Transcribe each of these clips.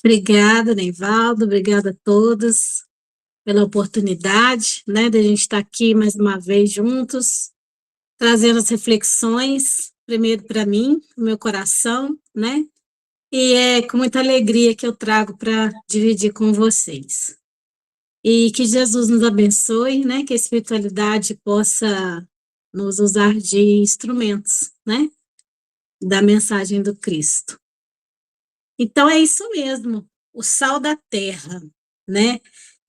Obrigada, Neivaldo, obrigada a todos pela oportunidade, né, de a gente estar aqui mais uma vez juntos, trazendo as reflexões, primeiro para mim, no meu coração, né, e é com muita alegria que eu trago para dividir com vocês. E que Jesus nos abençoe, né, que a espiritualidade possa nos usar de instrumentos, né, da mensagem do Cristo. Então é isso mesmo, o sal da terra, né?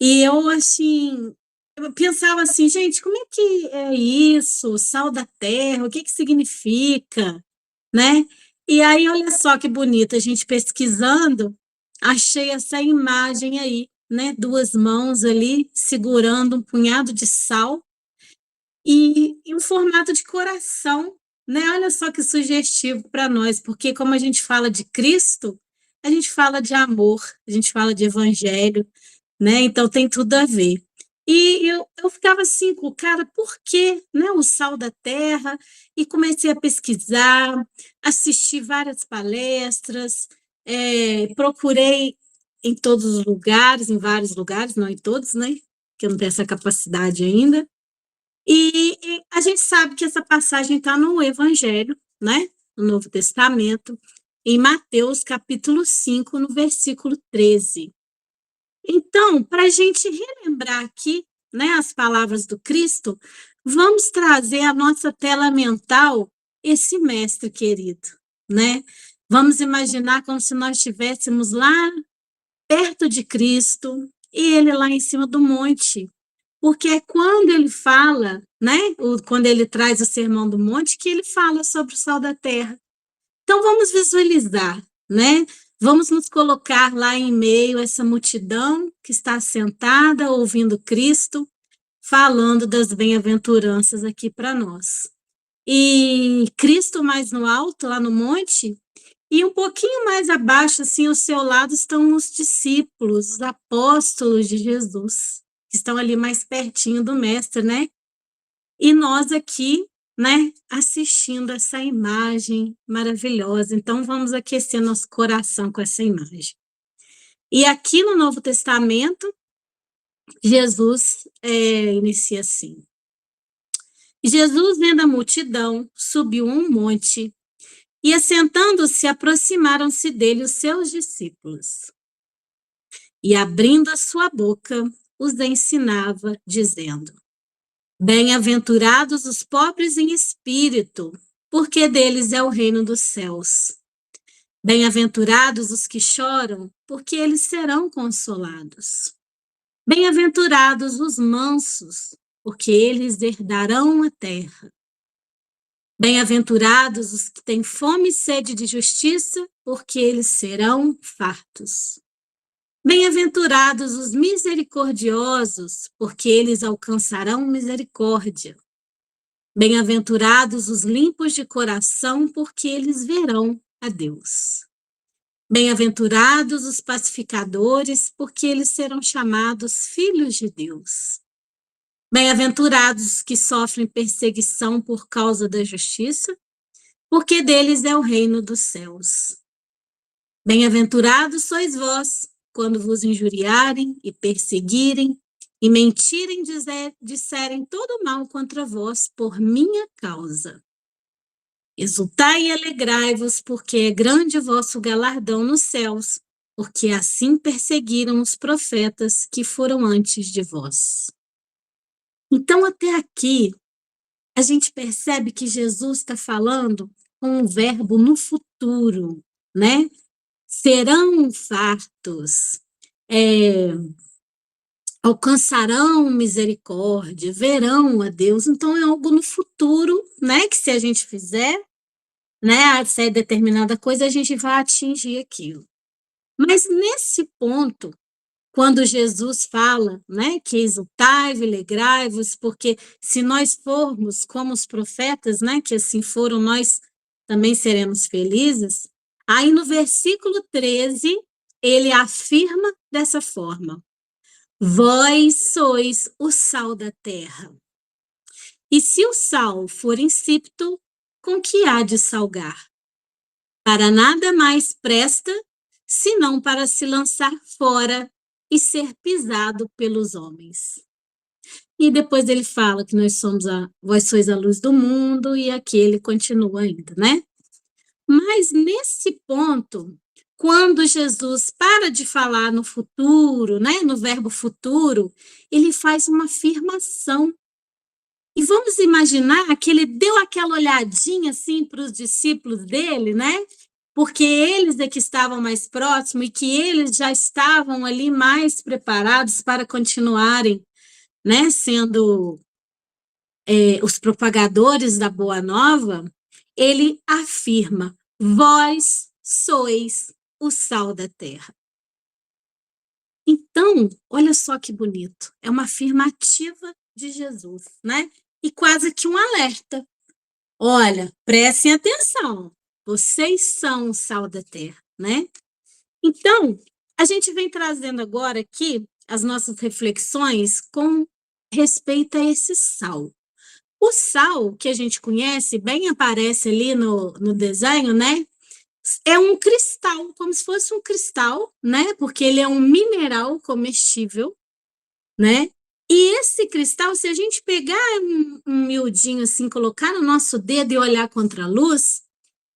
E eu assim, eu pensava assim, gente, como é que é isso, o sal da terra, o que que significa, né? E aí, olha só que bonito, a gente pesquisando, achei essa imagem aí, né? Duas mãos ali segurando um punhado de sal e em um formato de coração, né? Olha só que sugestivo para nós, porque como a gente fala de Cristo, a gente fala de amor, a gente fala de evangelho, né? Então tem tudo a ver. E eu ficava assim, com cara, por que, né, o sal da terra? E comecei a pesquisar, assistir várias palestras, procurei em todos os lugares, em vários lugares, não em todos, né? Que eu não tenho essa capacidade ainda. E a gente sabe que essa passagem está no Evangelho, né? No Novo Testamento, em Mateus capítulo 5, no versículo 13. Então, para a gente relembrar aqui, né, as palavras do Cristo, vamos trazer à nossa tela mental esse mestre querido, né? Vamos imaginar como se nós estivéssemos lá perto de Cristo e ele lá em cima do monte, porque é quando ele fala, né, quando ele traz o Sermão do Monte, que ele fala sobre o sal da terra. Então vamos visualizar, né? Vamos nos colocar lá em meio a essa multidão que está sentada ouvindo Cristo falando das bem-aventuranças aqui para nós. E Cristo mais no alto, lá no monte, e um pouquinho mais abaixo, assim, ao seu lado, estão os discípulos, os apóstolos de Jesus, que estão ali mais pertinho do mestre, né? E nós aqui, né, assistindo essa imagem maravilhosa. Então, vamos aquecer nosso coração com essa imagem. E aqui no Novo Testamento, Jesus inicia assim. Jesus, vendo a multidão, subiu um monte e, assentando-se, aproximaram-se dele os seus discípulos. E, abrindo a sua boca, os ensinava, dizendo: Bem-aventurados os pobres em espírito, porque deles é o reino dos céus. Bem-aventurados os que choram, porque eles serão consolados. Bem-aventurados os mansos, porque eles herdarão a terra. Bem-aventurados os que têm fome e sede de justiça, porque eles serão fartos. Bem-aventurados os misericordiosos, porque eles alcançarão misericórdia. Bem-aventurados os limpos de coração, porque eles verão a Deus. Bem-aventurados os pacificadores, porque eles serão chamados filhos de Deus. Bem-aventurados os que sofrem perseguição por causa da justiça, porque deles é o reino dos céus. Bem-aventurados sois vós, quando vos injuriarem e perseguirem, e mentirem, disserem todo mal contra vós por minha causa. Exultai e alegrai-vos, porque é grande o vosso galardão nos céus, porque assim perseguiram os profetas que foram antes de vós. Então, até aqui, a gente percebe que Jesus está falando com um verbo no futuro, né? Serão fartos, alcançarão misericórdia, verão a Deus. Então, é algo no futuro, né? Que se a gente fizer, né? Se é determinada coisa, a gente vai atingir aquilo. Mas nesse ponto, quando Jesus fala, né, que exultai e alegrai-vos, porque se nós formos como os profetas, né, que assim foram, nós também seremos felizes. Aí no versículo 13, ele afirma dessa forma: Vós sois o sal da terra. E se o sal for insípido, com que há de salgar? Para nada mais presta, senão para se lançar fora e ser pisado pelos homens. E depois ele fala que vós sois a luz do mundo, e aqui ele continua ainda, né? Mas nesse ponto, quando Jesus para de falar no futuro, né, no verbo futuro, ele faz uma afirmação. E vamos imaginar que ele deu aquela olhadinha assim para os discípulos dele, né? Porque eles é que estavam mais próximos e que eles já estavam ali mais preparados para continuarem, né, sendo os propagadores da Boa Nova. Ele afirma: vós sois o sal da terra. Então, olha só que bonito, é uma afirmativa de Jesus, né? E quase que um alerta. Olha, prestem atenção, vocês são o sal da terra, né? Então, a gente vem trazendo agora aqui as nossas reflexões com respeito a esse sal. O sal que a gente conhece, bem aparece ali no desenho, né? É um cristal, como se fosse um cristal, né? Porque ele é um mineral comestível, né? E esse cristal, se a gente pegar um miudinho assim, colocar no nosso dedo e olhar contra a luz,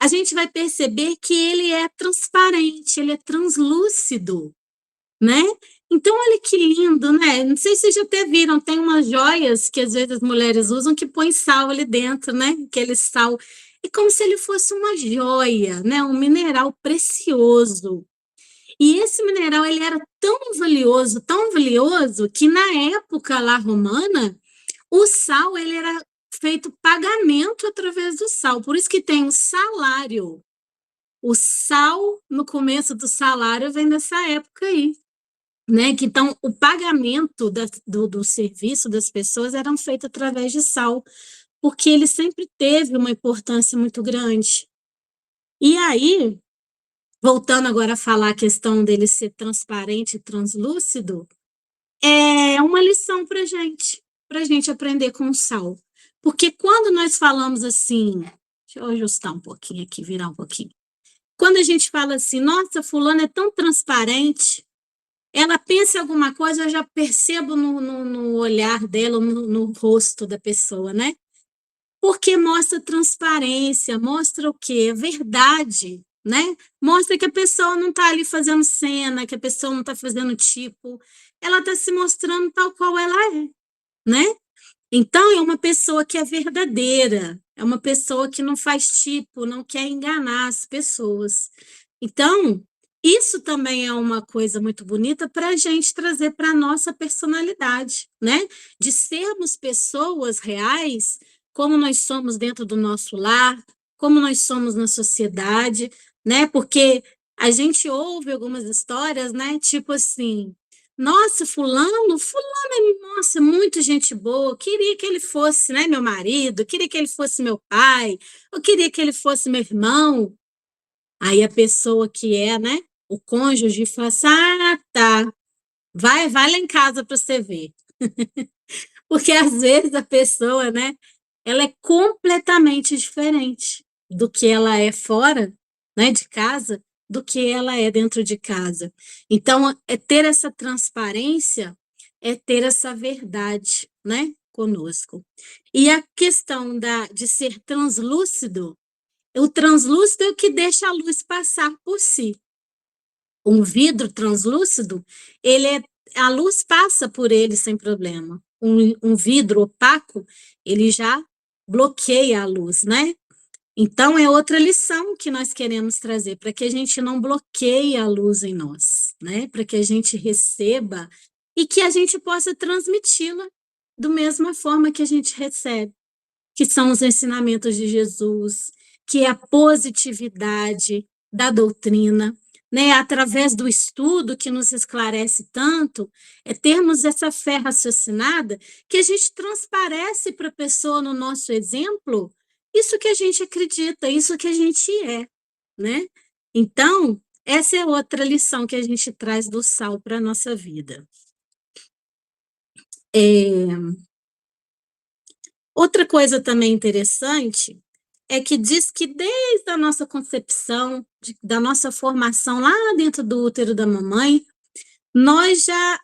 a gente vai perceber que ele é transparente, ele é translúcido, né? Então, olha que lindo, né? Não sei se vocês já até viram, tem umas joias que às vezes as mulheres usam que põe sal ali dentro, né? Aquele sal. É como se ele fosse uma joia, né? Um mineral precioso. E esse mineral ele era tão valioso, que na época lá romana, o sal ele era feito pagamento através do sal. Por isso que tem o salário. O sal, no começo do salário, vem dessa época aí. Né? Que, então, o pagamento do serviço das pessoas eram feito através de sal, porque ele sempre teve uma importância muito grande. E aí, voltando agora a falar a questão dele ser transparente e translúcido, é uma lição para gente aprender com o sal. Porque quando nós falamos assim, deixa eu ajustar um pouquinho aqui, virar um pouquinho. Quando a gente fala assim, nossa, fulano é tão transparente, ela pensa em alguma coisa, eu já percebo no olhar dela, no rosto da pessoa, né? Porque mostra transparência, mostra o quê? Verdade, né? Mostra que a pessoa não está ali fazendo cena, que a pessoa não está fazendo tipo, ela está se mostrando tal qual ela é, né? Então, é uma pessoa que é verdadeira, é uma pessoa que não faz tipo, não quer enganar as pessoas. Então, isso também é uma coisa muito bonita para a gente trazer para a nossa personalidade, né? De sermos pessoas reais, como nós somos dentro do nosso lar, como nós somos na sociedade, né? Porque a gente ouve algumas histórias, né? Tipo assim, nossa, fulano, nossa, muito gente boa, queria que ele fosse, né, meu marido, queria que ele fosse meu pai, eu queria que ele fosse meu irmão. Aí a pessoa que é, né, o cônjuge fala assim, ah, tá, vai lá em casa para você ver. Porque às vezes a pessoa, né, ela é completamente diferente do que ela é fora, né, de casa, do que ela é dentro de casa. Então, é ter essa transparência, é ter essa verdade, né, conosco. E a questão de ser translúcido, o translúcido é o que deixa a luz passar por si. Um vidro translúcido, a luz passa por ele sem problema. Um vidro opaco, ele já bloqueia a luz, né? Então, é outra lição que nós queremos trazer, para que a gente não bloqueie a luz em nós, né? Para que a gente receba e que a gente possa transmiti-la da mesma forma que a gente recebe, que são os ensinamentos de Jesus, que é a positividade da doutrina, né? Através do estudo que nos esclarece tanto, é termos essa fé raciocinada que a gente transparece para a pessoa no nosso exemplo isso que a gente acredita, isso que a gente é, né? Então, essa é outra lição que a gente traz do sal para a nossa vida. Outra coisa também interessante é que diz que desde a nossa concepção, da nossa formação lá dentro do útero da mamãe, nós já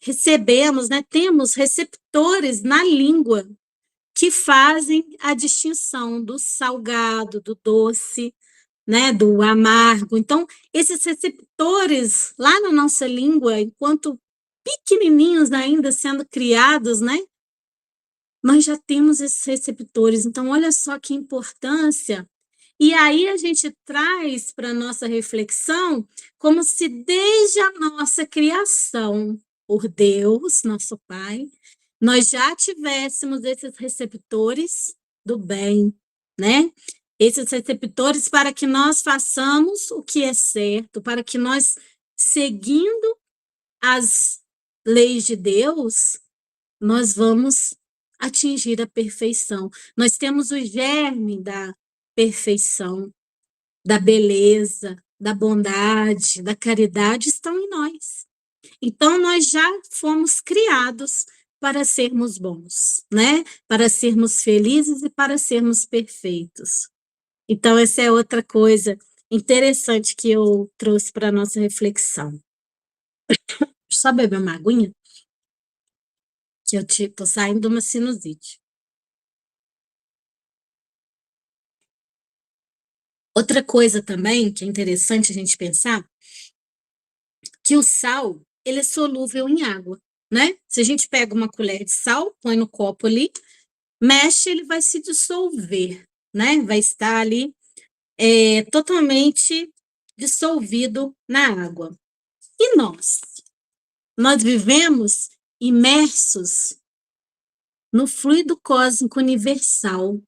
recebemos, né, temos receptores na língua que fazem a distinção do salgado, do doce, né, do amargo. Então, esses receptores lá na nossa língua, enquanto pequenininhos ainda sendo criados, né, nós já temos esses receptores. Então, olha só que importância. E aí a gente traz para a nossa reflexão como se desde a nossa criação por Deus, nosso Pai, nós já tivéssemos esses receptores do bem, né? Esses receptores para que nós façamos o que é certo, para que nós, seguindo as leis de Deus, nós vamos atingir a perfeição. Nós temos o germe da perfeição, da beleza, da bondade, da caridade estão em nós. Então, nós já fomos criados para sermos bons, né? Para sermos felizes e para sermos perfeitos. Então, essa é outra coisa interessante que eu trouxe para a nossa reflexão. Só beber uma aguinha, que eu estou saindo de uma sinusite. Outra coisa também que é interessante a gente pensar, que o sal, ele é solúvel em água, né? Se a gente pega uma colher de sal, põe no copo ali, mexe, ele vai se dissolver, né? Vai estar ali totalmente dissolvido na água. E nós? Nós vivemos imersos no fluido cósmico universal,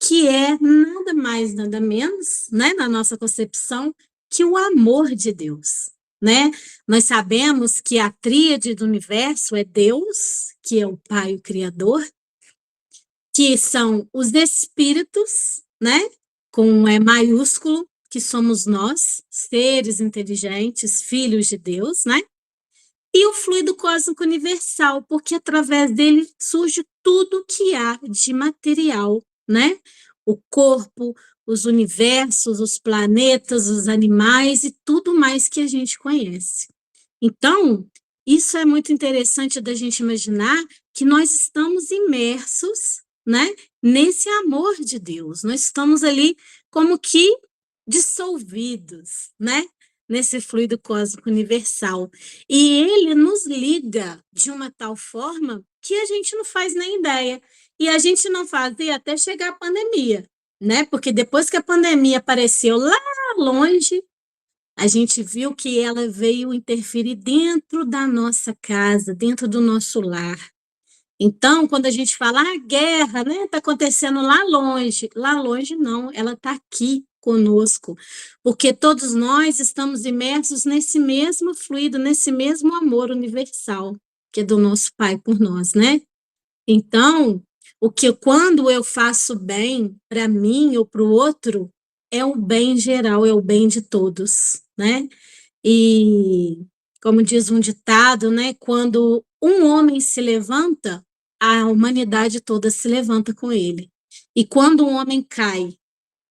que é nada mais, nada menos, né, na nossa concepção, que o amor de Deus, né? Nós sabemos que a tríade do universo é Deus, que é o Pai, o Criador, que são os espíritos, né, com um E maiúsculo, que somos nós, seres inteligentes, filhos de Deus, né? E o fluido cósmico universal, porque através dele surge tudo que há de material, né? O corpo, os universos, os planetas, os animais e tudo mais que a gente conhece. Então, isso é muito interessante da gente imaginar que nós estamos imersos, né, nesse amor de Deus. Nós estamos ali como que dissolvidos, né, nesse fluido cósmico universal. E ele nos liga de uma tal forma que a gente não faz nem ideia. E a gente não fazia até chegar a pandemia, né? Porque depois que a pandemia apareceu lá longe, a gente viu que ela veio interferir dentro da nossa casa, dentro do nosso lar. Então, quando a gente fala, guerra, né, está acontecendo lá longe não, ela está aqui conosco, porque todos nós estamos imersos nesse mesmo fluido, nesse mesmo amor universal, que é do nosso Pai por nós, né? Então, quando eu faço bem para mim ou para o outro, é o bem geral, é o bem de todos, né? E, como diz um ditado, né, quando um homem se levanta, a humanidade toda se levanta com ele. E quando um homem cai,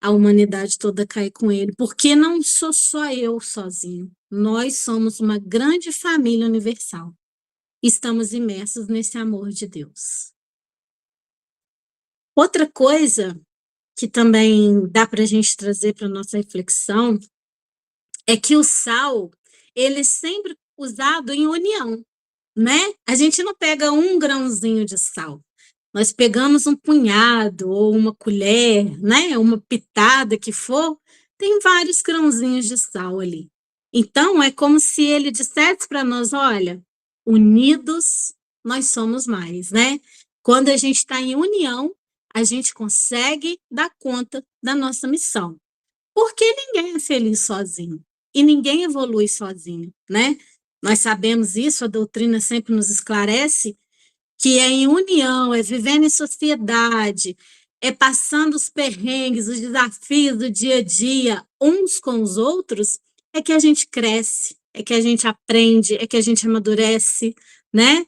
a humanidade toda cai com ele, porque não sou só eu sozinho. Nós somos uma grande família universal. Estamos imersos nesse amor de Deus. Outra coisa que também dá para a gente trazer para a nossa reflexão é que o sal, ele é sempre usado em união, né? A gente não pega um grãozinho de sal, nós pegamos um punhado ou uma colher, né? Uma pitada que for, tem vários grãozinhos de sal ali. Então, é como se ele dissesse para nós, olha, unidos nós somos mais, né? Quando a gente está em união, a gente consegue dar conta da nossa missão. Porque ninguém é feliz sozinho e ninguém evolui sozinho, né? Nós sabemos isso, a doutrina sempre nos esclarece, que é em união, é vivendo em sociedade, é passando os perrengues, os desafios do dia a dia, uns com os outros, é que a gente cresce, é que a gente aprende, é que a gente amadurece, né?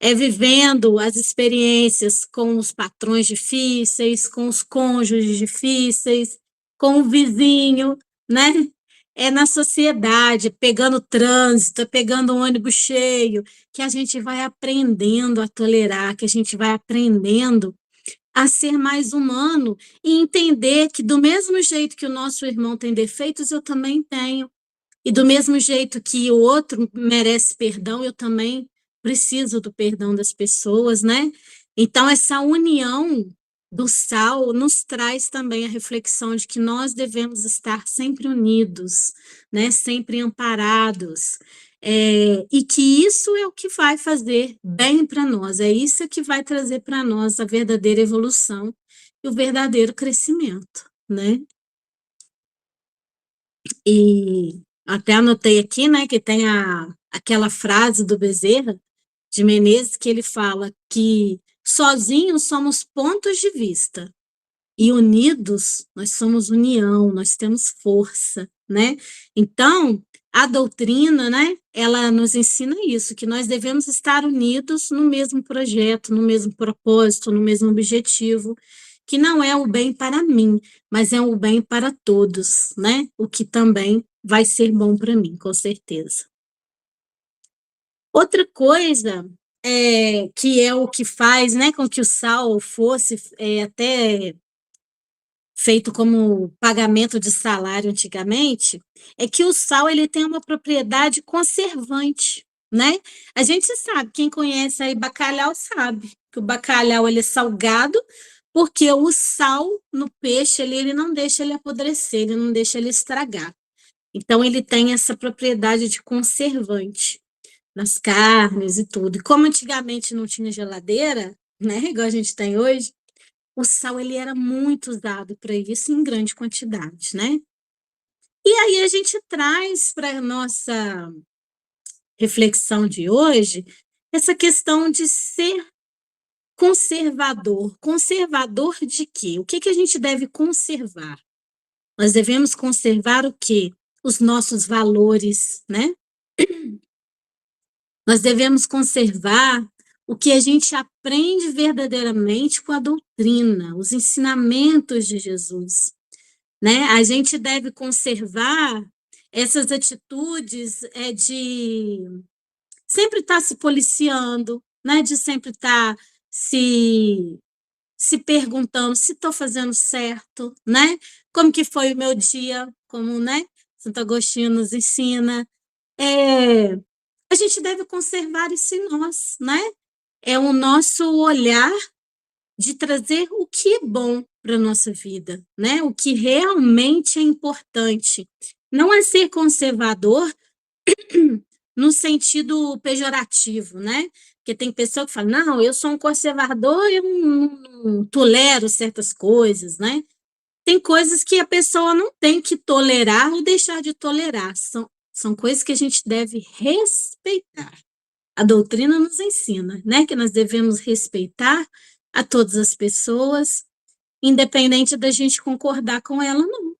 vivendo as experiências com os patrões difíceis, com os cônjuges difíceis, com o vizinho, né? É na sociedade, pegando trânsito, pegando um ônibus cheio, que a gente vai aprendendo a tolerar, que a gente vai aprendendo a ser mais humano e entender que do mesmo jeito que o nosso irmão tem defeitos, eu também tenho. E do mesmo jeito que o outro merece perdão, eu também preciso do perdão das pessoas, né? Então, essa união do sal nos traz também a reflexão de que nós devemos estar sempre unidos, né? Sempre amparados. E que isso é o que vai fazer bem para nós, é isso que vai trazer para nós a verdadeira evolução e o verdadeiro crescimento, né? E até anotei aqui, né, que tem aquela frase do Bezerra de Menezes que ele fala que sozinhos somos pontos de vista e unidos nós somos união, nós temos força, né? Então, a doutrina, né, ela nos ensina isso, que nós devemos estar unidos no mesmo projeto, no mesmo propósito, no mesmo objetivo, que não é o bem para mim, mas é o bem para todos, né? O que também vai ser bom para mim, com certeza. Outra coisa que é o que faz, né, com que o sal fosse até feito como pagamento de salário antigamente, é que o sal ele tem uma propriedade conservante, né? A gente sabe, quem conhece aí bacalhau sabe que o bacalhau ele é salgado porque o sal no peixe ele não deixa ele apodrecer, ele não deixa ele estragar. Então ele tem essa propriedade de conservante nas carnes e tudo. E como antigamente não tinha geladeira, né, igual a gente tem hoje, o sal ele era muito usado para isso em grande quantidade, né? E aí a gente traz para a nossa reflexão de hoje essa questão de ser conservador. Conservador de quê? O que que a gente deve conservar? Nós devemos conservar o quê? Os nossos valores, né? Nós devemos conservar o que a gente aprende verdadeiramente com a doutrina, os ensinamentos de Jesus, né? A gente deve conservar essas atitudes de sempre estar se policiando, né? De sempre estar se perguntando se estou fazendo certo, né? Como que foi o meu dia, como, né? Santo Agostinho nos ensina. A gente deve conservar isso em nós, né? É o nosso olhar de trazer o que é bom para a nossa vida, né? O que realmente é importante. Não é ser conservador no sentido pejorativo, né? Porque tem pessoa que fala, não, eu sou um conservador, eu não tolero certas coisas, né? Tem coisas que a pessoa não tem que tolerar ou deixar de tolerar, são coisas que a gente deve respeitar. A doutrina nos ensina, né, que nós devemos respeitar a todas as pessoas, independente da gente concordar com ela, não.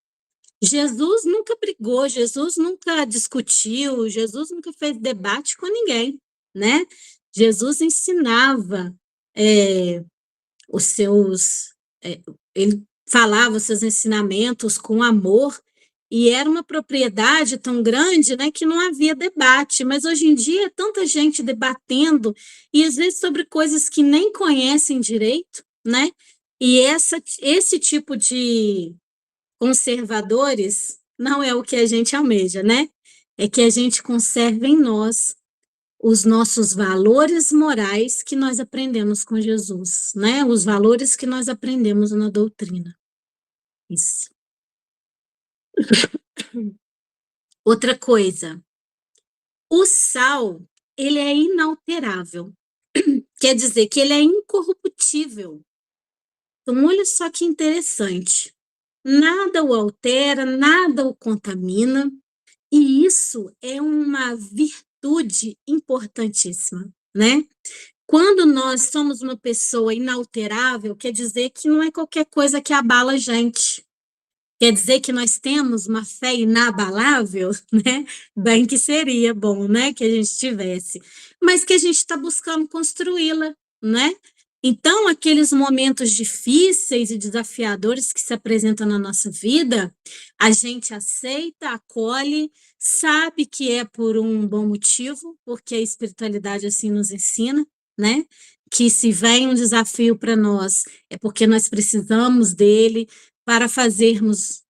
Jesus nunca brigou, Jesus nunca discutiu, Jesus nunca fez debate com ninguém, né? Jesus ensinava os seus, ele falava os seus ensinamentos com amor e era uma propriedade tão grande, né, que não havia debate. Mas hoje em dia é tanta gente debatendo e às vezes sobre coisas que nem conhecem direito, né? E esse tipo de conservadores não é o que a gente almeja, né? É que a gente conserve em nós os nossos valores morais que nós aprendemos com Jesus, né? Os valores que nós aprendemos na doutrina. Isso. Outra coisa, o sal, ele é inalterável. Quer dizer que ele é incorruptível. Então, olha só que interessante. Nada o altera, nada o contamina, e isso é uma virtude importantíssima, né? Quando nós somos uma pessoa inalterável, quer dizer que não é qualquer coisa que abala a gente. Quer dizer que nós temos uma fé inabalável, né? Bem que seria bom, né, que a gente tivesse, mas que a gente está buscando construí-la, né? Então, aqueles momentos difíceis e desafiadores que se apresentam na nossa vida, a gente aceita, acolhe, sabe que é por um bom motivo, porque a espiritualidade assim nos ensina, né? Que se vem um desafio para nós, é porque nós precisamos dele, para fazermos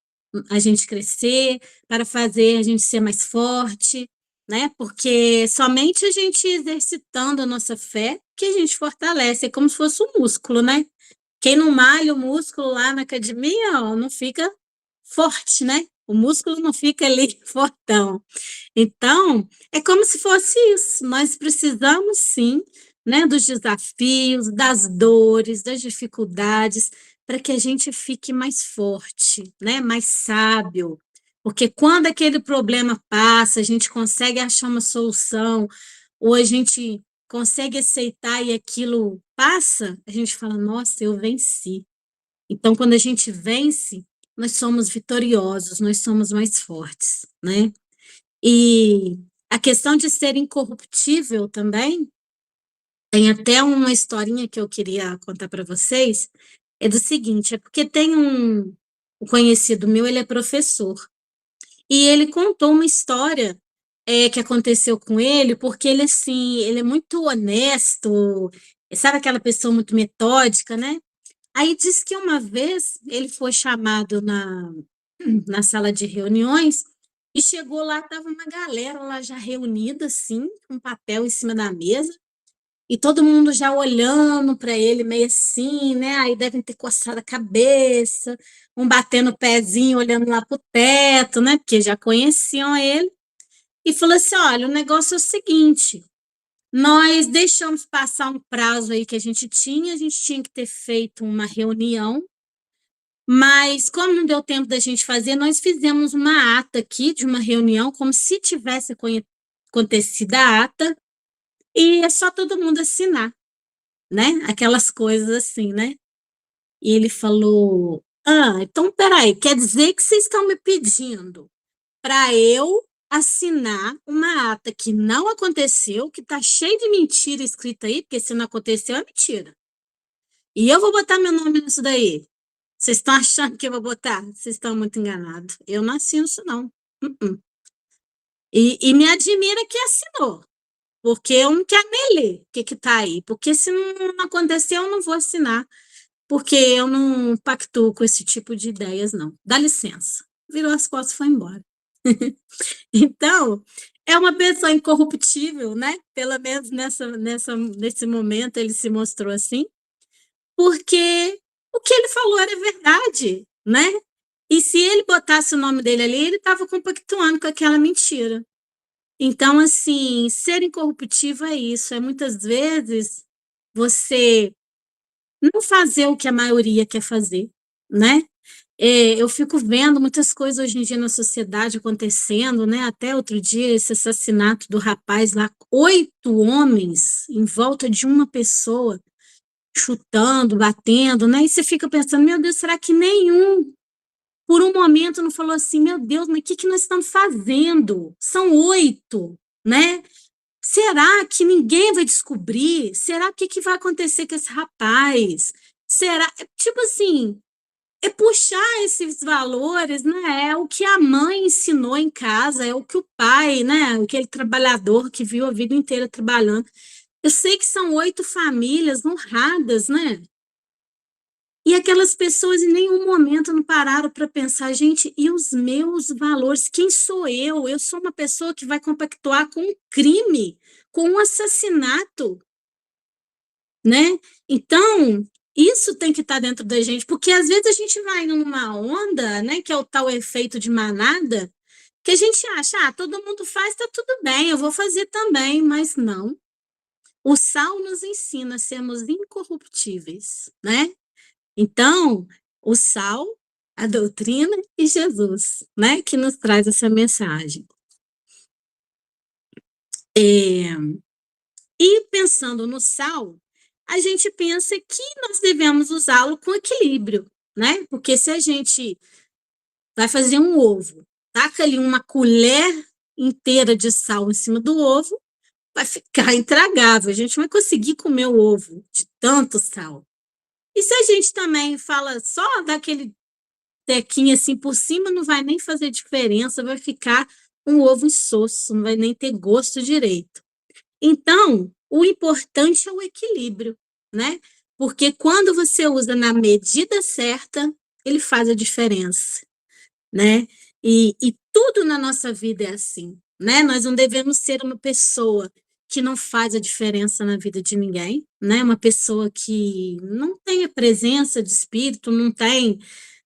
a gente crescer, para fazer a gente ser mais forte, né? Porque somente a gente exercitando a nossa fé que a gente fortalece, é como se fosse um músculo, né? Quem não malha o músculo lá na academia, ó, não fica forte, né? O músculo não fica ali fortão. Então, é como se fosse isso. Nós precisamos sim, né, dos desafios, das dores, das dificuldades, para que a gente fique mais forte, né, mais sábio. Porque quando aquele problema passa, a gente consegue achar uma solução, ou a gente consegue aceitar e aquilo passa, a gente fala: nossa, eu venci. Então, quando a gente vence, nós somos vitoriosos, nós somos mais fortes, né? E a questão de ser incorruptível também, tem até uma historinha que eu queria contar para vocês, é do seguinte, é porque tem um conhecido meu, ele é professor, e ele contou uma história que aconteceu com ele, porque ele, assim, ele é muito honesto, sabe aquela pessoa muito metódica, né? Aí diz que uma vez ele foi chamado na sala de reuniões e chegou lá, estava uma galera lá já reunida, assim, com um papel em cima da mesa, e todo mundo já olhando para ele meio assim, né? Aí devem ter coçado a cabeça, um batendo o pezinho, olhando lá para o teto, né? Porque já conheciam ele. E falou assim: olha, o negócio é o seguinte. Nós deixamos passar um prazo aí que a gente tinha que ter feito uma reunião, mas como não deu tempo da gente fazer, nós fizemos uma ata aqui de uma reunião, como se tivesse acontecido a ata, e é só todo mundo assinar, né? Aquelas coisas assim, né? E ele falou: ah, então peraí, quer dizer que vocês estão me pedindo para eu assinar uma ata que não aconteceu, que está cheio de mentira escrita aí, porque se não aconteceu é mentira. E eu vou botar meu nome nisso daí. Vocês estão achando que eu vou botar? Vocês estão muito enganados. Eu não assino isso, não. Uh-uh. E me admira que assinou, porque eu não quero nem ler o que está aí. Porque se não acontecer, eu não vou assinar, porque eu não pactuo com esse tipo de ideias, não. Dá licença. Virou as costas e foi embora. Então, é uma pessoa incorruptível, né? Pelo menos nesse momento ele se mostrou assim, porque o que ele falou era verdade, né? E se ele botasse o nome dele ali, ele estava compactuando com aquela mentira. Então, assim, ser incorruptível é isso, é muitas vezes você não fazer o que a maioria quer fazer, né? Eu fico vendo muitas coisas hoje em dia na sociedade acontecendo, né? Até outro dia, esse assassinato do rapaz lá, 8 homens em volta de uma pessoa, chutando, batendo, né? E você fica pensando, meu Deus, será que nenhum, por um momento, não falou assim, meu Deus, mas o que que nós estamos fazendo? São 8, né? Será que ninguém vai descobrir? Será que vai acontecer com esse rapaz? Será? Tipo assim, é puxar esses valores, né? É o que a mãe ensinou em casa, é o que o pai, né? Aquele trabalhador que viu a vida inteira trabalhando. Eu sei que são 8 famílias honradas, né? E aquelas pessoas em nenhum momento não pararam para pensar, gente, e os meus valores? Quem sou eu? Eu sou uma pessoa que vai compactuar com um crime, com um assassinato, né? Então, isso tem que estar dentro da gente, porque às vezes a gente vai numa onda, né, que é o tal efeito de manada, que a gente acha, ah, todo mundo faz, tá tudo bem, eu vou fazer também, mas não. O sal nos ensina a sermos incorruptíveis, né? Então, o sal, a doutrina e Jesus, né, que nos traz essa mensagem. E pensando no sal, a gente pensa que nós devemos usá-lo com equilíbrio, né? Porque se a gente vai fazer um ovo, taca ali uma colher inteira de sal em cima do ovo, vai ficar intragável, a gente vai conseguir comer o ovo de tanto sal. E se a gente também fala só daquele tequinho assim por cima, não vai nem fazer diferença, vai ficar um ovo insosso, não vai nem ter gosto direito. Então, o importante é o equilíbrio, né? Porque quando você usa na medida certa, ele faz a diferença, né? E tudo na nossa vida é assim, né? Nós não devemos ser uma pessoa que não faz a diferença na vida de ninguém, né? Uma pessoa que não tem a presença de espírito, não tem,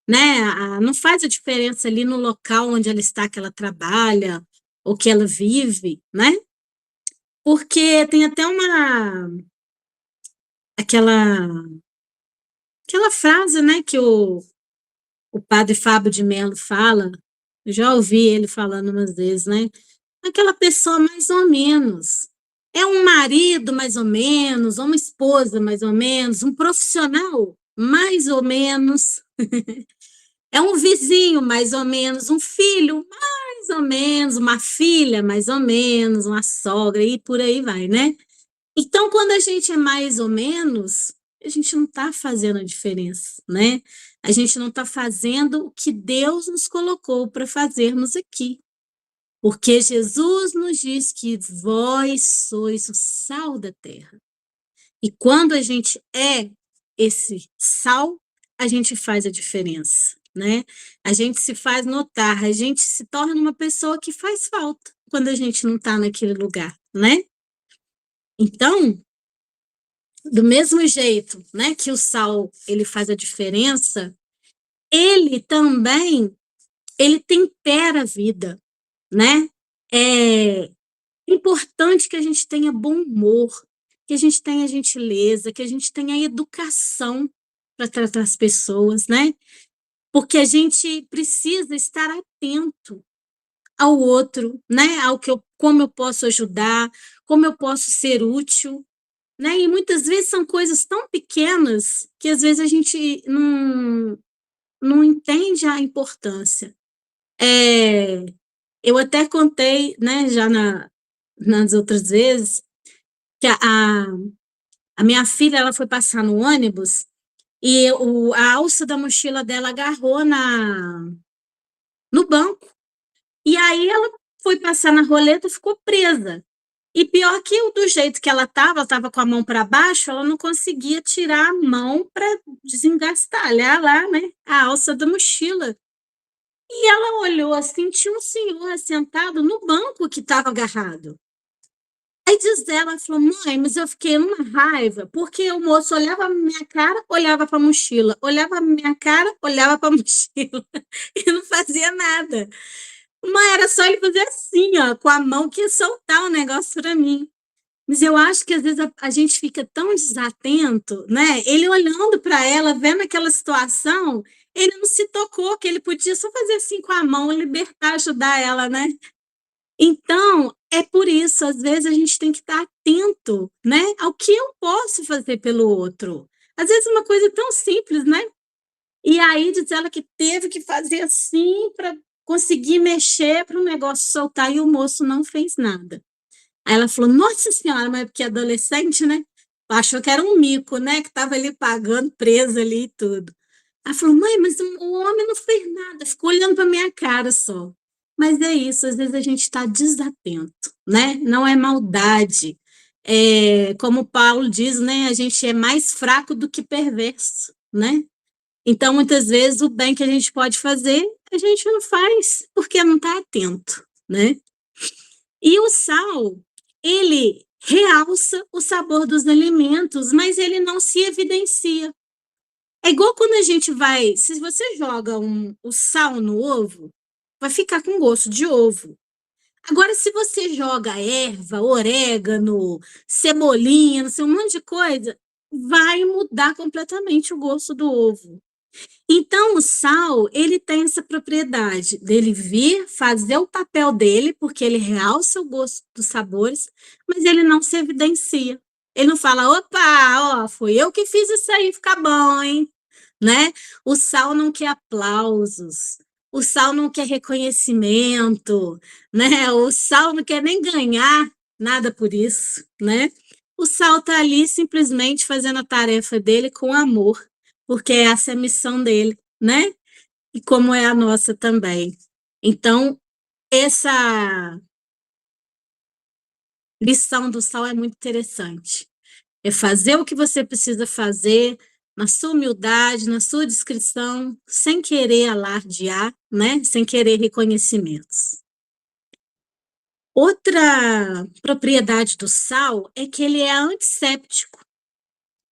né? Não faz a diferença ali no local onde ela está, que ela trabalha ou que ela vive, né? Porque tem até aquela aquela frase, né, que o padre Fábio de Mello fala, eu já ouvi ele falando umas vezes, né? Aquela pessoa mais ou menos. É um marido mais ou menos, uma esposa mais ou menos, um profissional mais ou menos, é um vizinho mais ou menos, um filho mais ou menos, uma filha mais ou menos, uma sogra e por aí vai, né? Então, quando a gente é mais ou menos, a gente não está fazendo a diferença, né? A gente não está fazendo o que Deus nos colocou para fazermos aqui. Porque Jesus nos diz que vós sois o sal da terra. E quando a gente é esse sal, a gente faz a diferença, né? A gente se faz notar, a gente se torna uma pessoa que faz falta quando a gente não está naquele lugar, né? Então, do mesmo jeito, né, que o sal ele faz a diferença, ele também ele tempera a vida, né? É importante que a gente tenha bom humor, que a gente tenha gentileza, que a gente tenha educação para tratar as pessoas, né? Porque a gente precisa estar atento ao outro, né? Ao que como eu posso ajudar, como eu posso ser útil, né? E muitas vezes são coisas tão pequenas que às vezes a gente não entende a importância. Eu até contei, né, já nas outras vezes, que a minha filha ela foi passar no ônibus e a alça da mochila dela agarrou no banco. E aí ela foi passar na roleta e ficou presa. E pior que do jeito que ela estava com a mão para baixo, ela não conseguia tirar a mão para desengastalhar lá, né, a alça da mochila. E ela olhou assim, tinha um senhor sentado no banco que estava agarrado. Aí diz ela, falou, mãe, mas eu fiquei numa raiva, porque o moço olhava pra minha cara, olhava para a mochila, olhava pra minha cara, olhava para a mochila, e não fazia nada. Mas era só ele fazer assim, ó, com a mão que ia soltar o negócio para mim. Mas eu acho que às vezes a gente fica tão desatento, né? Ele olhando para ela, vendo aquela situação, ele não se tocou que ele podia só fazer assim com a mão, libertar, ajudar ela, né? Então, é por isso, às vezes a gente tem que estar atento, né, ao que eu posso fazer pelo outro. Às vezes uma coisa tão simples, né? E aí diz ela que teve que fazer assim para conseguir mexer para o negócio soltar e o moço não fez nada. Aí ela falou: Nossa Senhora, mas porque adolescente, né? Achou que era um mico, né? Que estava ali pagando, preso ali e tudo. Ela falou: Mãe, mas o homem não fez nada, ficou olhando para minha cara só. Mas é isso, às vezes a gente está desatento, né? Não é maldade. Como Paulo diz, né? A gente é mais fraco do que perverso, né? Então, muitas vezes, o bem que a gente pode fazer, a gente não faz, porque não está atento, né? E o sal, ele realça o sabor dos alimentos, mas ele não se evidencia. É igual quando a gente vai, se você joga o sal no ovo, vai ficar com gosto de ovo. Agora, se você joga erva, orégano, cebolinha, não sei, um monte de coisa, vai mudar completamente o gosto do ovo. Então, o sal, ele tem essa propriedade dele vir fazer o papel dele, porque ele realça o gosto dos sabores, mas ele não se evidencia. Ele não fala, opa, ó, fui eu que fiz isso aí ficar bom, hein? Né? O sal não quer aplausos. O sal não quer reconhecimento, né? O sal não quer nem ganhar nada por isso, né? O sal está ali simplesmente fazendo a tarefa dele com amor, porque essa é a missão dele, né? E como é a nossa também. Então, essa lição do sal é muito interessante. É fazer o que você precisa fazer na sua humildade, na sua discrição, sem querer alardear, né? Sem querer reconhecimentos. Outra propriedade do sal é que ele é antisséptico.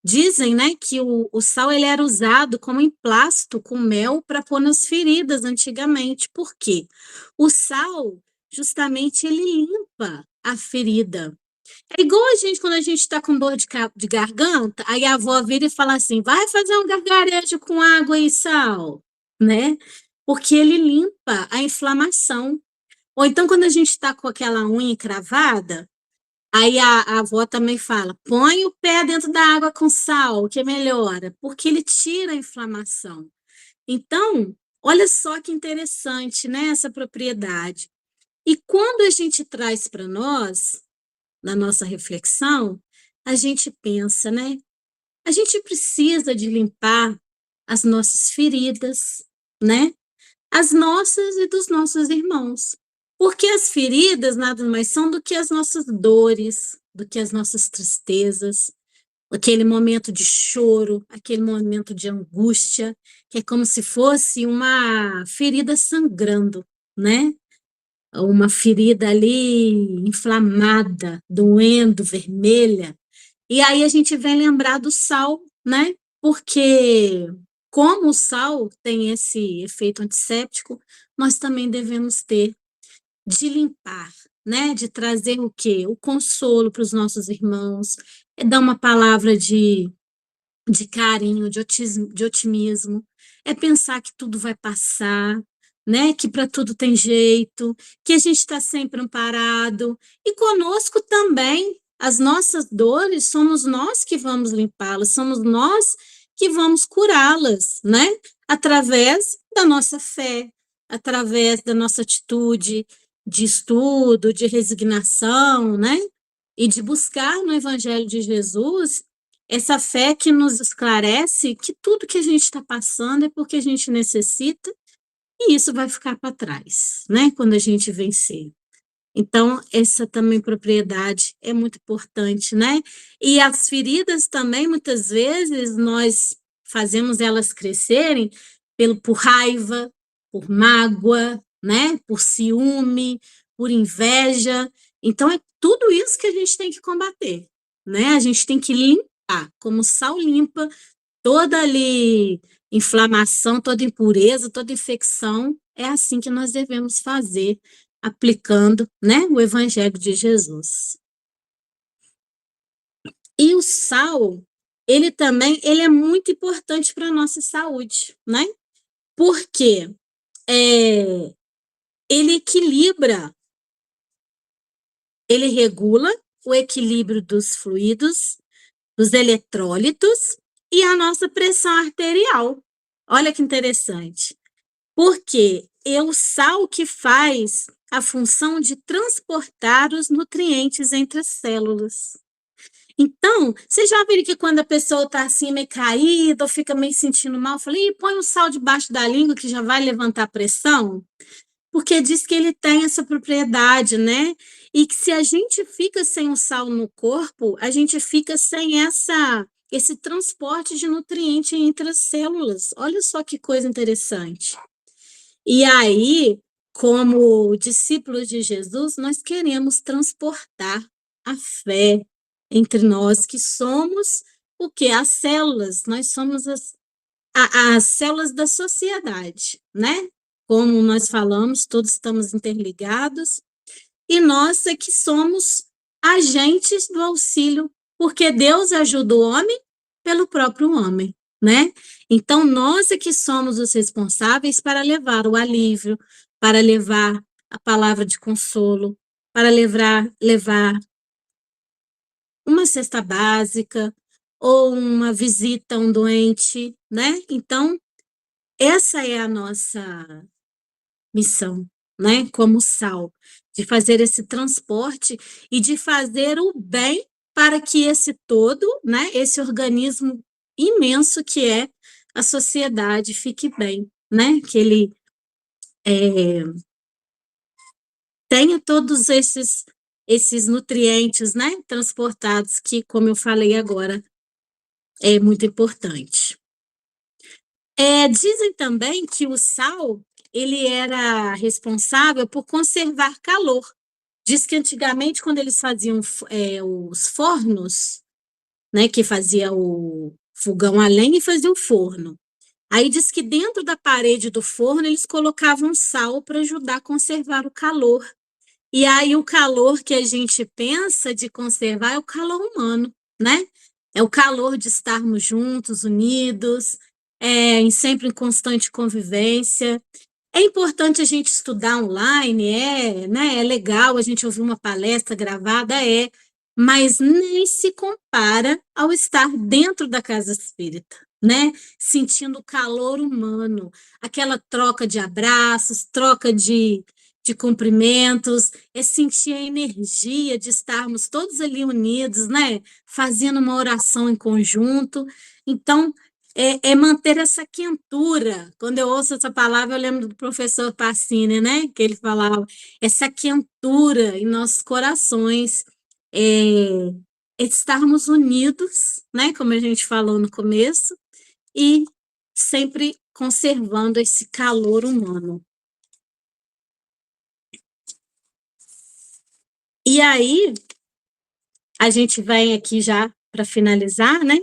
Dizem, né, que o sal ele era usado como emplasto com mel para pôr nas feridas antigamente. Por quê? O sal, justamente, ele limpa a ferida. É igual a gente, quando a gente está com dor de garganta, aí a avó vira e fala assim, vai fazer um gargarejo com água e sal, né? Porque ele limpa a inflamação. Ou então, quando a gente está com aquela unha encravada, aí a avó também fala, põe o pé dentro da água com sal, que melhora, porque ele tira a inflamação. Então, olha só que interessante, né, essa propriedade. E quando a gente traz para nós, na nossa reflexão, a gente pensa, né? A gente precisa de limpar as nossas feridas, né? As nossas e dos nossos irmãos. Porque as feridas nada mais são do que as nossas dores, do que as nossas tristezas, aquele momento de choro, aquele momento de angústia, que é como se fosse uma ferida sangrando, né? Uma ferida ali inflamada, doendo, vermelha. E aí a gente vem lembrar do sal, né? Porque como o sal tem esse efeito antisséptico, nós também devemos ter de limpar, né? De trazer o quê? O consolo para os nossos irmãos, é dar uma palavra de carinho, de otimismo, é pensar que tudo vai passar, né? Que para tudo tem jeito, que a gente está sempre amparado, e conosco também. As nossas dores somos nós que vamos limpá-las, somos nós que vamos curá-las, né? Através da nossa fé, através da nossa atitude de estudo, de resignação, né? E de buscar no Evangelho de Jesus essa fé que nos esclarece que tudo que a gente está passando é porque a gente necessita e isso vai ficar para trás, né? Quando a gente vencer. Então, essa também propriedade é muito importante, né? E as feridas também, muitas vezes, nós fazemos elas crescerem por raiva, por mágoa, né? Por ciúme, por inveja. Então, é tudo isso que a gente tem que combater, né? A gente tem que limpar, como sal limpa toda ali inflamação, toda impureza, toda infecção. É assim que nós devemos fazer aplicando, né, o Evangelho de Jesus. E o sal, ele também, ele é muito importante para a nossa saúde, né? Porque ele equilibra, ele regula o equilíbrio dos fluidos, dos eletrólitos e a nossa pressão arterial. Olha que interessante. Porque é o sal que faz a função de transportar os nutrientes entre as células. Então, você já viu que quando a pessoa está assim meio caída ou fica meio sentindo mal, eu falei, põe um sal debaixo da língua que já vai levantar a pressão? Porque diz que ele tem essa propriedade, né? E que se a gente fica sem o sal no corpo, a gente fica sem esse transporte de nutriente entre as células. Olha só que coisa interessante. E aí, como discípulos de Jesus, nós queremos transportar a fé entre nós, que somos o que? As células, nós somos as células da sociedade, né? Como nós falamos, todos estamos interligados, e nós é que somos agentes do auxílio, porque Deus ajuda o homem pelo próprio homem, né? Então, nós é que somos os responsáveis para levar o alívio, para levar a palavra de consolo, para levar uma cesta básica ou uma visita a um doente, né? Então, essa é a nossa missão, né, como sal, de fazer esse transporte e de fazer o bem para que esse todo, né, esse organismo imenso que é a sociedade fique bem, né, que ele tenha todos esses nutrientes, né, transportados, que, como eu falei agora, é muito importante. Dizem também que o sal, ele era responsável por conservar calor. Diz que antigamente, quando eles faziam os fornos, né, que fazia o fogão a lenha e fazia o forno. Aí diz que dentro da parede do forno eles colocavam sal para ajudar a conservar o calor. E aí o calor que a gente pensa de conservar é o calor humano, né? É o calor de estarmos juntos, unidos, sempre em constante convivência. É importante a gente estudar online, né? É legal a gente ouvir uma palestra gravada, mas nem se compara ao estar dentro da casa espírita, né? Sentindo o calor humano, aquela troca de abraços, troca de cumprimentos, sentir a energia de estarmos todos ali unidos, né? Fazendo uma oração em conjunto. Então, manter essa quentura. Quando eu ouço essa palavra, eu lembro do professor Pacini, né? Que ele falava, essa quentura em nossos corações, estarmos unidos, né? Como a gente falou no começo, e sempre conservando esse calor humano. E aí, a gente vem aqui já para finalizar, né?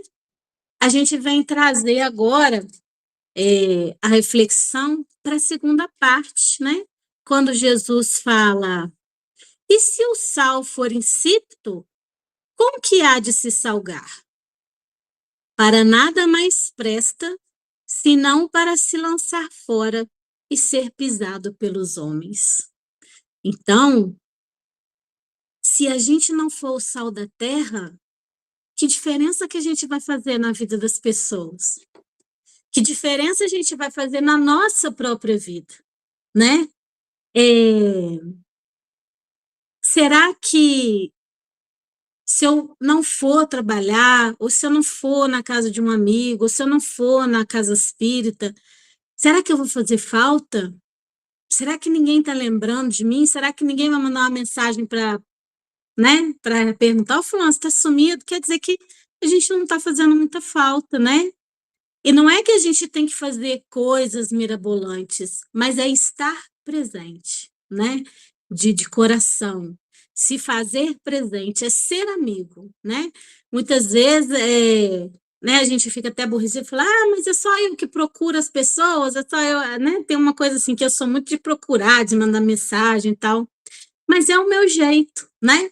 A gente vem trazer agora a reflexão para a segunda parte, né? Quando Jesus fala, e se o sal for insípido, como que há de se salgar? Para nada mais presta, senão para se lançar fora e ser pisado pelos homens. Então, se a gente não for o sal da terra, que diferença que a gente vai fazer na vida das pessoas? Que diferença a gente vai fazer na nossa própria vida, né? Será que se eu não for trabalhar, ou se eu não for na casa de um amigo, ou se eu não for na casa espírita, será que eu vou fazer falta? Será que ninguém está lembrando de mim? Será que ninguém vai mandar uma mensagem para, né, para perguntar, fulano, você está sumido? Quer dizer que a gente não está fazendo muita falta, né? E não é que a gente tem que fazer coisas mirabolantes, mas é estar presente, né? De coração. Se fazer presente é ser amigo, né? Muitas vezes né, a gente fica até aborrecido e fala, mas é só eu que procuro as pessoas, é só eu, né? Tem uma coisa assim que eu sou muito de procurar, de mandar mensagem e tal, mas é o meu jeito, né?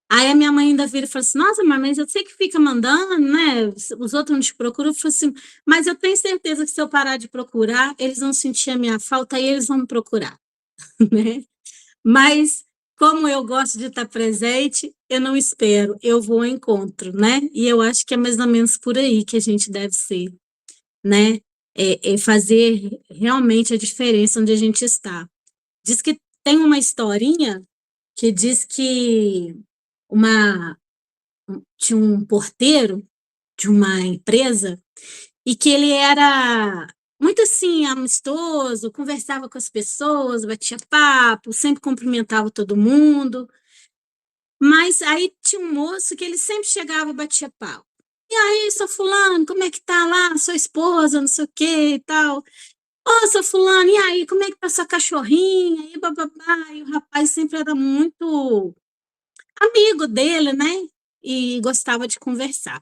Aí a minha mãe ainda vira e fala assim, nossa, mãe, mas eu sei que fica mandando, né? Os outros não te procuram. Eu falo assim, mas eu tenho certeza que se eu parar de procurar, eles vão sentir a minha falta e eles vão me procurar, né? Mas como eu gosto de estar presente, eu não espero, eu vou ao encontro, né? E eu acho que é mais ou menos por aí que a gente deve ser, né? Fazer realmente a diferença onde a gente está. Diz que tem uma historinha que diz que uma tinha um porteiro de uma empresa e que ele era muito assim, amistoso, conversava com as pessoas, batia papo, sempre cumprimentava todo mundo. Mas aí tinha um moço que ele sempre chegava e batia papo. E aí, seu fulano, como é que tá lá, sua esposa, não sei o que e tal. Ô, seu fulano, e aí, como é que tá sua cachorrinha? E bababá. E o rapaz sempre era muito amigo dele, né? E gostava de conversar.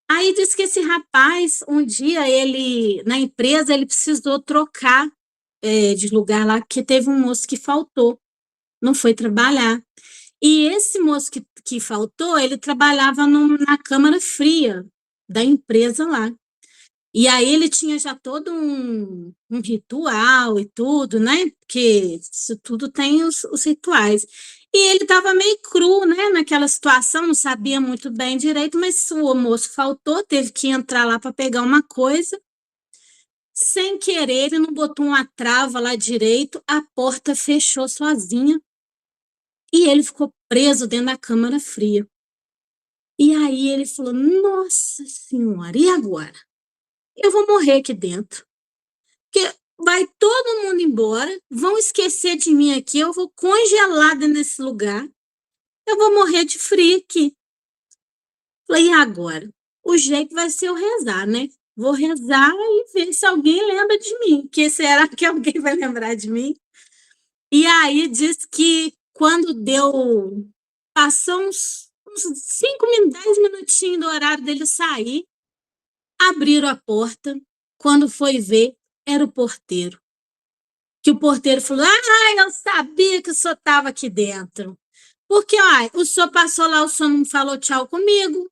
Aí diz que esse rapaz, um dia, ele, na empresa, ele precisou trocar de lugar lá, porque teve um moço que faltou, não foi trabalhar. E esse moço que faltou, ele trabalhava na câmara fria da empresa lá. E aí ele tinha já todo um ritual e tudo, né? Porque isso tudo tem os rituais. E ele estava meio cru, né? Naquela situação, não sabia muito bem direito, mas o moço faltou, teve que entrar lá para pegar uma coisa. sem querer, ele não botou uma trava lá direito, a porta fechou sozinha e ele ficou preso dentro da câmara fria. E aí ele falou: Nossa Senhora, e agora? Eu vou morrer aqui dentro. Porque vai todo mundo embora, vão esquecer de mim aqui, eu vou congelada nesse lugar, eu vou morrer de frio aqui. Falei: E agora? O jeito vai ser eu rezar, né? Vou rezar e ver se alguém lembra de mim. Porque será que alguém vai lembrar de mim? E aí diz que quando deu, passou uns 5, 10 minutinhos do horário dele sair, abriram a porta. Quando foi ver, era o porteiro. Que o porteiro falou: eu sabia que o senhor estava aqui dentro. Porque, o senhor passou lá, o senhor não falou tchau comigo,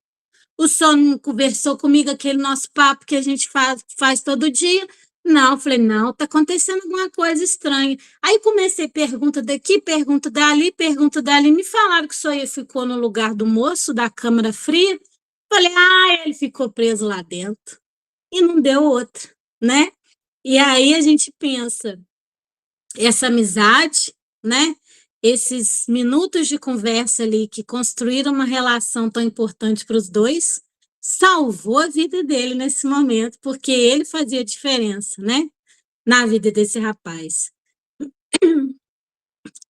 o senhor não conversou comigo aquele nosso papo que a gente faz todo dia. Não, falei: Não, está acontecendo alguma coisa estranha. Aí comecei pergunta daqui, pergunta dali. Me falaram que o senhor ficou no lugar do moço da câmara fria. Falei: Ele ficou preso lá dentro. E não deu outra, né? E aí a gente pensa, essa amizade, né? Esses minutos de conversa ali que construíram uma relação tão importante para os dois, salvou a vida dele nesse momento, porque ele fazia diferença, né? Na vida desse rapaz.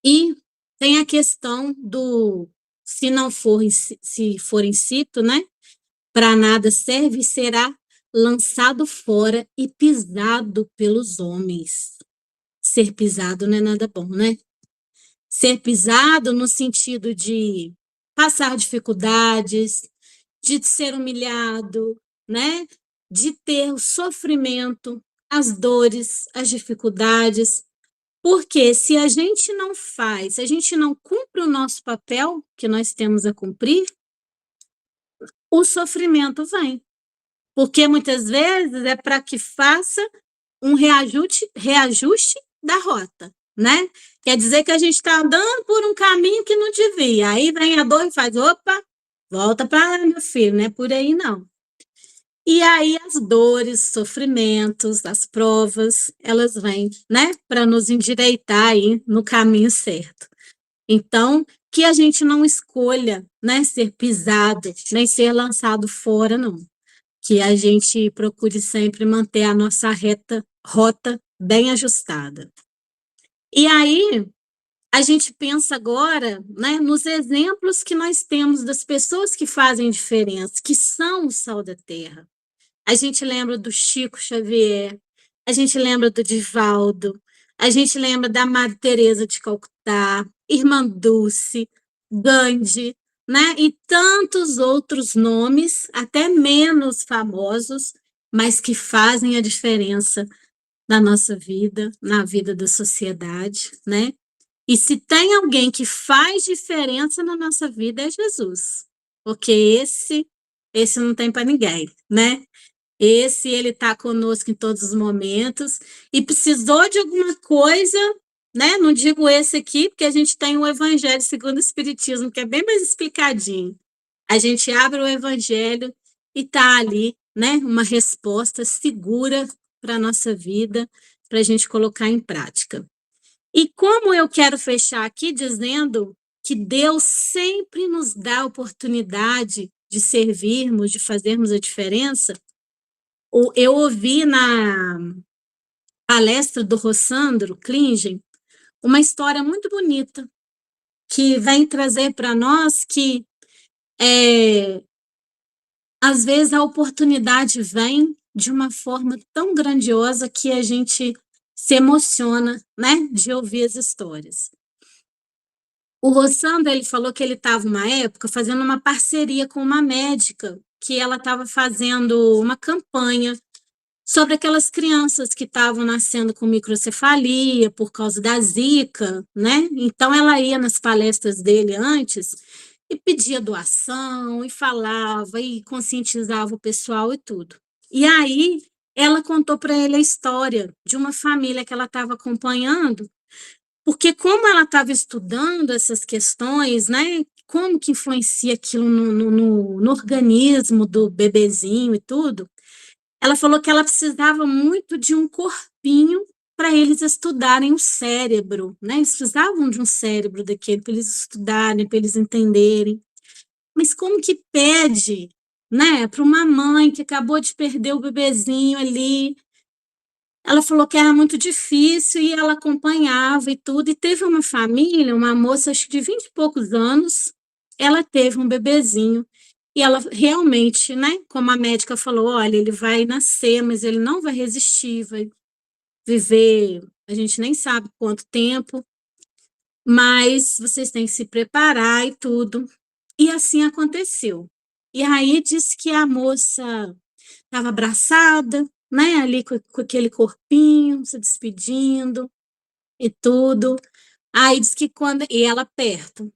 E tem a questão do se não for, se for incito, né? Para nada serve, será lançado fora e pisado pelos homens. Ser pisado não é nada bom, né? Ser pisado no sentido de passar dificuldades, de ser humilhado, né? De ter o sofrimento, as dores, as dificuldades. Porque se a gente não faz, se a gente não cumpre o nosso papel que nós temos a cumprir, o sofrimento vem. Porque muitas vezes é para que faça um reajuste da rota, né? Quer dizer que a gente está andando por um caminho que não devia. Aí vem a dor e faz: opa, volta para lá, meu filho, não é por aí não. E aí as dores, sofrimentos, as provas, elas vêm, né? Para nos endireitar aí no caminho certo. Então, que a gente não escolha, né, ser pisado, nem ser lançado fora, não. Que a gente procure sempre manter a nossa rota bem ajustada. E aí, a gente pensa agora, né, nos exemplos que nós temos das pessoas que fazem diferença, que são o sal da terra. A gente lembra do Chico Xavier, a gente lembra do Divaldo, a gente lembra da Madre Teresa de Calcutá, Irmã Dulce, Gandhi, né? E tantos outros nomes, até menos famosos, mas que fazem a diferença na nossa vida, na vida da sociedade, né? E se tem alguém que faz diferença na nossa vida é Jesus, porque esse não tem para ninguém, né? Esse, ele está conosco em todos os momentos e precisou de alguma coisa, né? Não digo esse aqui, porque a gente tem o Evangelho segundo o Espiritismo, que é bem mais explicadinho. A gente abre o Evangelho e está ali, né? Uma resposta segura para a nossa vida, para a gente colocar em prática. E como eu quero fechar aqui dizendo que Deus sempre nos dá a oportunidade de servirmos, de fazermos a diferença, eu ouvi na palestra do Rossandro Klingen uma história muito bonita que vem trazer para nós que às vezes a oportunidade vem de uma forma tão grandiosa que a gente se emociona, né, de ouvir as histórias. O Rossandro, ele falou que ele estava uma época fazendo uma parceria com uma médica, que ela estava fazendo uma campanha sobre aquelas crianças que estavam nascendo com microcefalia por causa da Zika, né? Então ela ia nas palestras dele antes e pedia doação, e falava, e conscientizava o pessoal e tudo. E aí ela contou para ele a história de uma família que ela estava acompanhando, porque como ela estava estudando essas questões, né? Como que influencia aquilo no organismo do bebezinho e tudo, ela falou que ela precisava muito de um corpinho para eles estudarem o cérebro, né? Eles precisavam de um cérebro daquele para eles estudarem, para eles entenderem. Mas como que pede, né, para uma mãe que acabou de perder o bebezinho ali? Ela falou que era muito difícil e ela acompanhava e tudo. E teve uma família, uma moça, acho que de 20 e poucos anos, ela teve um bebezinho. E ela realmente, né, como a médica falou, olha, ele vai nascer, mas ele não vai resistir, vai viver, a gente nem sabe quanto tempo, mas vocês têm que se preparar e tudo. E assim aconteceu. E aí disse que a moça estava abraçada, né, ali com aquele corpinho, se despedindo e tudo. Aí diz que quando, e ela perto,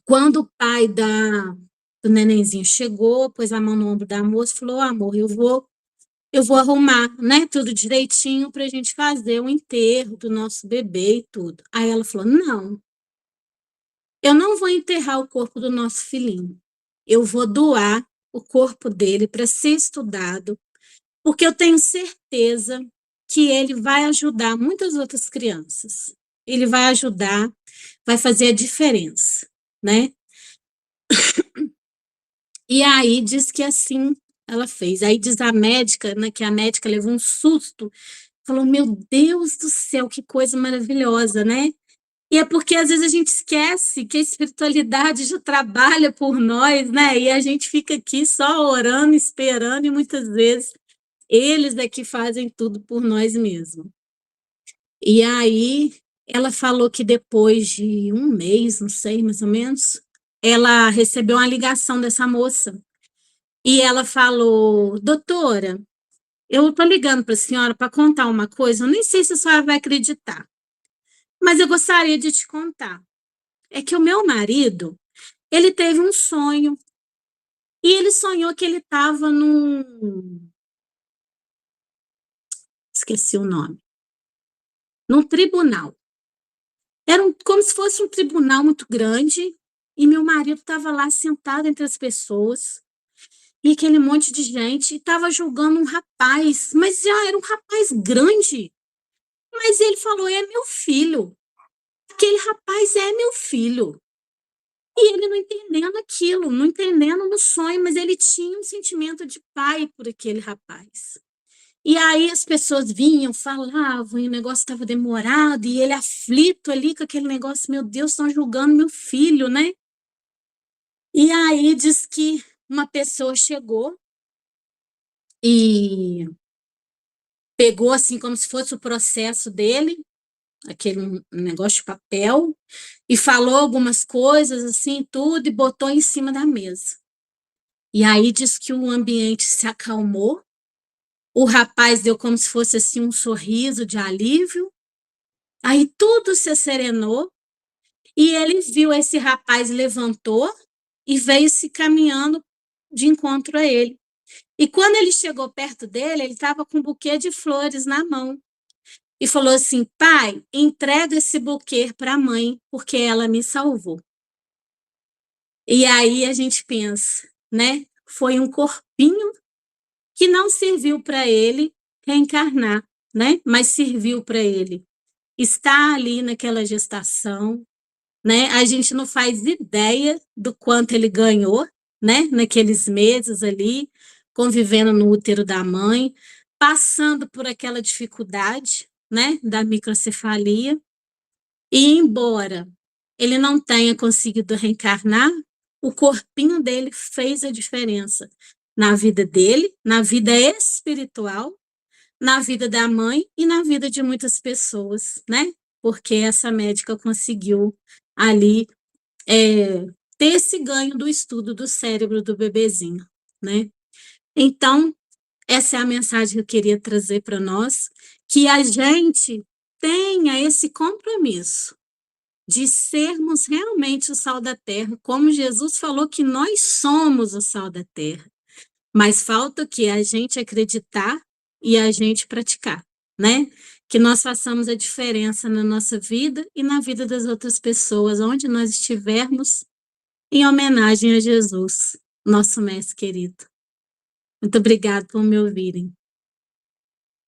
quando o pai do nenenzinho chegou, pôs a mão no ombro da moça e falou: "Ô, amor, eu vou arrumar, né, tudo direitinho para a gente fazer o enterro do nosso bebê e tudo." Aí ela falou: "Não, eu não vou enterrar o corpo do nosso filhinho. Eu vou doar o corpo dele para ser estudado, porque eu tenho certeza que ele vai ajudar muitas outras crianças. Ele vai ajudar, vai fazer a diferença, né?" E aí diz que assim ela fez. Aí diz a médica, né, que a médica levou um susto, falou: "Meu Deus do céu, que coisa maravilhosa, né?" E é porque às vezes a gente esquece que a espiritualidade já trabalha por nós, né? E a gente fica aqui só orando, esperando, e muitas vezes eles é que fazem tudo por nós mesmos. E aí ela falou que depois de um mês, não sei, mais ou menos, ela recebeu uma ligação dessa moça. E ela falou: "Doutora, eu tô ligando para a senhora para contar uma coisa, eu nem sei se a senhora vai acreditar, mas eu gostaria de te contar. É que o meu marido, ele teve um sonho, e ele sonhou que ele estava esqueci o nome, num tribunal. Era como se fosse um tribunal muito grande, e meu marido estava lá sentado entre as pessoas, e aquele monte de gente, e estava julgando um rapaz, mas já era um rapaz grande. Mas ele falou: "É meu filho, aquele rapaz é meu filho." E ele não entendendo aquilo, não entendendo no sonho, mas ele tinha um sentimento de pai por aquele rapaz. E aí as pessoas vinham, falavam, e o negócio estava demorado, e ele aflito ali com aquele negócio: "Meu Deus, estão julgando meu filho, né?" E aí diz que uma pessoa chegou e pegou assim como se fosse o processo dele, aquele negócio de papel, e falou algumas coisas assim, tudo, e botou em cima da mesa. E aí diz que o ambiente se acalmou, o rapaz deu como se fosse assim um sorriso de alívio, aí tudo se serenou, e ele viu esse rapaz, levantou e veio se caminhando de encontro a ele. E quando ele chegou perto dele, ele estava com um buquê de flores na mão. E falou assim: "Pai, entrega esse buquê para a mãe, porque ela me salvou." E aí a gente pensa, né? Foi um corpinho que não serviu para ele reencarnar, né? Mas serviu para ele estar ali naquela gestação, né? A gente não faz ideia do quanto ele ganhou, né? Naqueles meses ali, convivendo no útero da mãe, passando por aquela dificuldade, né? Da microcefalia. E embora ele não tenha conseguido reencarnar, o corpinho dele fez a diferença na vida dele, na vida espiritual, na vida da mãe e na vida de muitas pessoas, né? Porque essa médica conseguiu ali ter esse ganho do estudo do cérebro do bebezinho, né? Então, essa é a mensagem que eu queria trazer para nós, que a gente tenha esse compromisso de sermos realmente o sal da terra, como Jesus falou que nós somos o sal da terra. Mas falta o quê? A gente acreditar e a gente praticar, né? Que nós façamos a diferença na nossa vida e na vida das outras pessoas, onde nós estivermos, em homenagem a Jesus, nosso mestre querido. Muito obrigada por me ouvirem.